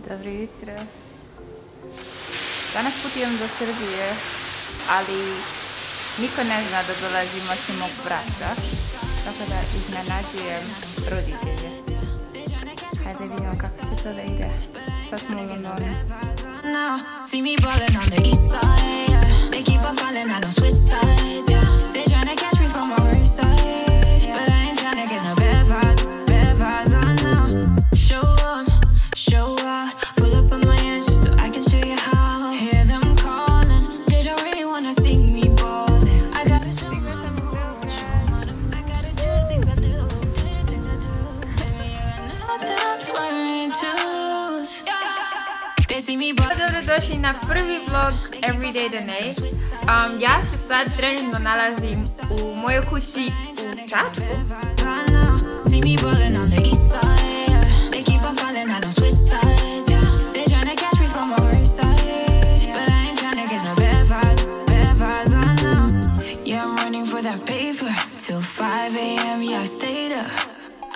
Dobro jutro. Danas putujem do Srbije, ali niko ne zna da dolazim osim mog brata, tako da iznenađujem roditelje. Hajde vidimo kako će to da ide. Sad smo u Londonu. See me ballin' on the east side, yeah. They keep on calling, I know switch sides, yeah. They tryna catch me from my worst side, but I ain't tryna get no bad vibes, I know. Show up, pull up on my ass just so I can show you how. Hear them calling, they don't really wanna see me ballin'. I gotta show them, I gotta do the things I do, Baby, you got no time for me to lose. Dobrodošli na prvi vlog Everyday Danae. Ja se sad trenutno nalazim u mojoj kući u Čačku.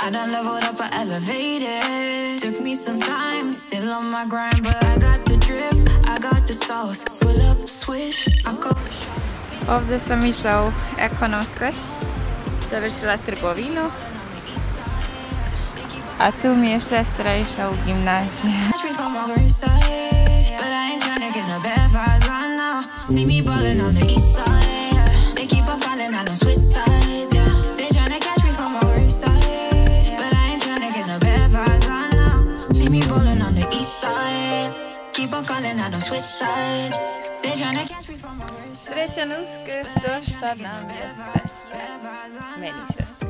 I done leveled up, I elevated. Took me some time, still on my grind, but I got the drip, I got the sauce. Pull up, switch, I go. Ovdje sam išla u Ekonomskoj, završila trgovinu, a tu mi je sestra išla u gimnaziju. See me ballin' on the east side, they keep on calling, I know switch sides, yeah. They tryna catch me from my worst side, but I ain't tryna get no bad vibes, I know. See me ballin' on the east side, keep on calling, I know switch sides. They tryna catch me from my worst side. Srećan Uskrs, došla nam je sestra. Meni sestra.